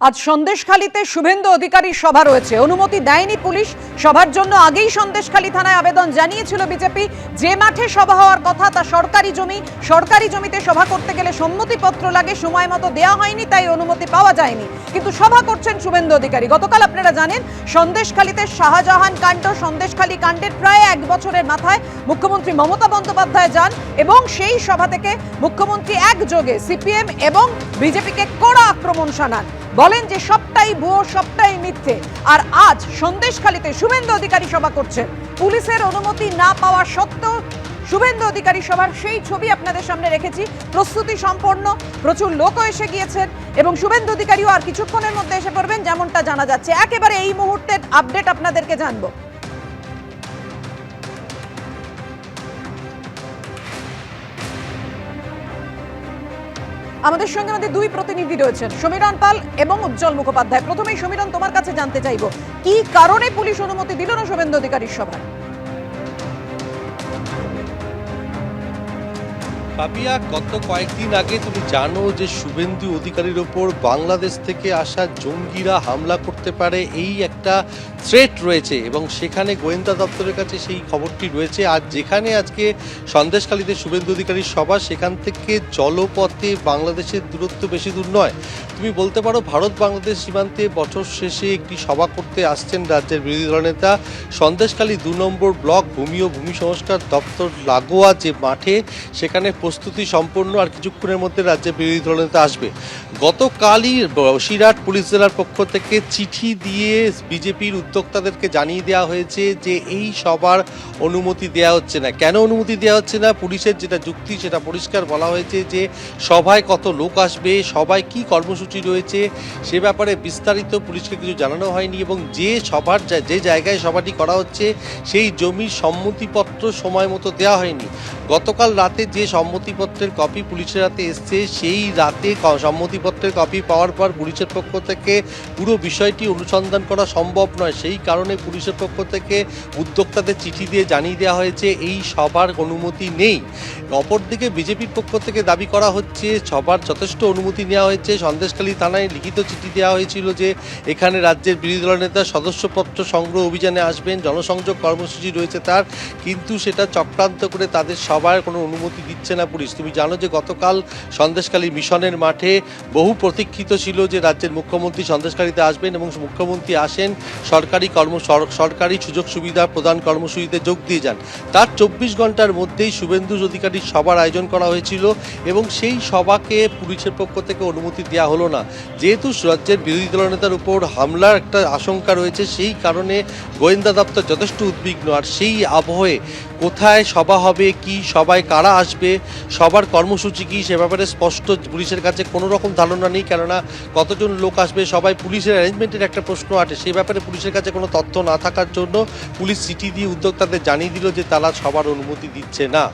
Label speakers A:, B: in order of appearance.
A: আজ সন্দেশখালীতে শুভেন্দু অধিকারীর সভা রয়েছে। অনুমতি দেয়নি পুলিশ। সভার জন্য আগেই সন্দেশখালী থানায় আবেদন জানিয়েছিল বিজেপি। যে মাঠে সভা হওয়ার কথা তা সরকারি জমি। সরকারি জমিতে সভা করতে গেলে সম্মতিপত্র লাগে, সময় মতো দেওয়া হয়নি, তাই অনুমতি পাওয়া যায়নি। কিন্তু সভা করছেন শুভেন্দু অধিকারী। গতকাল আপনারা জানেন শাহজাহান কাণ্ড, সন্দেশখালী কাণ্ডের প্রায় 1 বছরের মাথায় মুখ্যমন্ত্রী মমতা বন্দ্যোপাধ্যায় যান এবং সেই সভা থেকে মুখ্যমন্ত্রী একযোগে সিপিএম এবং বিজেপিকে কড়া আক্রমণ শানান। বলেন যে সবটাই ভুয়ো, সবটাই মিথ্যে। আর আজ সন্দেশখালীতে শুভেন্দু অধিকারী সভা করছেন। পুলিশের অনুমতি না পাওয়া সত্ত্বেও শুভেন্দু অধিকারী সভার সেই ছবি আপনাদের সামনে রেখেছি। প্রস্তুতি সম্পন্ন, প্রচুর লোকও এসে গিয়েছেন এবং শুভেন্দু অধিকারীও আর কিছুক্ষণের মধ্যে এসে পড়বেন যেমনটা জানা যাচ্ছে। একেবারে এই মুহূর্তের আপডেট আপনাদেরকে জানবো। আমাদের সঙ্গে আমাদের দুই প্রতিনিধি রয়েছেন, সমীরণ পাল এবং উজ্জ্বল মুখোপাধ্যায়। প্রথমেই সমীরণ, তোমার কাছে জানতে চাইবো কি কারণে পুলিশ অনুমতি দিল না শুভেন্দু অধিকারীর সভায়?
B: পাপিয়া, গত কয়েকদিন আগে তুমি জানো যে শুভেন্দু অধিকারীর ওপর বাংলাদেশ থেকে আসা জঙ্গিরা হামলা করতে পারে, এই একটা থ্রেট রয়েছে এবং সেখানে গোয়েন্দা দপ্তরের কাছে সেই খবরটি রয়েছে। আর যেখানে আজকে সন্দেশখালীতে শুভেন্দু অধিকারীর সভা, সেখান থেকে জলপথে বাংলাদেশের দূরত্ব বেশি দূর নয়। তুমি বলতে পারো ভারত বাংলাদেশ সীমান্তে বছর শেষে একটি সভা করতে আসছেন রাজ্যের বিরোধী দলনেতা। সন্দেশখালী 2 নম্বর ব্লক ভূমি ও ভূমি সংস্কার দপ্তর লাগোয়া যে মাঠে, সেখানে প্রস্তুতি সম্পন্ন। আর কিছুক্ষণের মধ্যে রাজ্যের বিরোধী দলনেতা আসবে। গতকালই বসিরহাট পুলিশ জেলার পক্ষ থেকে চিঠি দিয়ে বিজেপির উদ্যোক্তাদেরকে জানিয়ে দেওয়া হয়েছে যে এই সভার অনুমতি দেওয়া হচ্ছে না। কেন অনুমতি দেওয়া হচ্ছে না? পুলিশের যেটা যুক্তি সেটা পরিষ্কার বলা হয়েছে যে সভায় কত লোক আসবে, সভায় কি কর্মসূচি রয়েছে সে ব্যাপারে বিস্তারিত পুলিশকে কিছু জানানো হয়নি এবং যে জায়গায় সভাটি করা হচ্ছে সেই জমির সম্মতিপত্র সময় মতো দেওয়া হয়নি। গতকাল রাতে যে সম্মতিপত্রের কপি পুলিশের হাতে এসছে, সেই রাতে সম্মতিপত্রের কপি পাওয়ার পর পুলিশের পক্ষ থেকে পুরো বিষয়টি অনুসন্ধান করা সম্ভব নয়। সেই কারণে পুলিশের পক্ষ থেকে উদ্যোক্তাদের চিঠি দিয়ে জানিয়ে দেওয়া হয়েছে এই সভার অনুমতি নেই। অপরদিকে বিজেপির পক্ষ থেকে দাবি করা হচ্ছে সভার যথেষ্ট অনুমতি নেওয়া হয়েছে। সন্দেশখালী থানায় লিখিত চিঠি দেওয়া হয়েছিল যে এখানে রাজ্যের বিরোধী দলনেতা সদস্যপত্র সংগ্রহ অভিযানে আসবেন, জনসংযোগ কর্মসূচি রয়েছে তার, কিন্তু সেটা চক্রান্ত করে তাদের সভার কোনো অনুমতি দিচ্ছে না পুলিশ। তুমি জানো যে গতকাল সন্দেশখালী মিশনের মাঠে বহু প্রতীক্ষিত ছিল যে রাজ্যের মুখ্যমন্ত্রী সন্দেশখালীতে আসবেন এবং মুখ্যমন্ত্রী আসেন, সরকারি সুযোগ সুবিধা প্রদান কর্মসূচিতে যোগ দিয়ে যান। তার 24 ঘন্টার মধ্যেই শুভেন্দু অধিকারীর সভার আয়োজন করা হয়েছিল এবং সেই সভাকে পুলিশের পক্ষ থেকে অনুমতি দেওয়া হলো না। যেহেতু রাজ্যের বিরোধী দলনেতার উপর হামলার একটা আশঙ্কা রয়েছে, সেই কারণে গোয়েন্দা দপ্তর যথেষ্ট উদ্বিগ্ন। আর সেই আবহে কোথায় সভা হবে, কি সভায় কারা আসবে, সবার কর্মসূচি কি, সে ব্যাপারে স্পষ্ট পুলিশের কাছে কোনো রকম ধারণা নেই। কেননা কতজন লোক আসবে, সবাই পুলিশের অ্যারেঞ্জমেন্টের একটা প্রশ্ন আছে, সেই ব্যাপারে পুলিশের কাছে কোনো তথ্য না থাকার জন্য পুলিশ চিঠি দিয়ে উদ্যোক্তাদের জানিয়ে দিল যে তারা সবার অনুমতি দিচ্ছে না।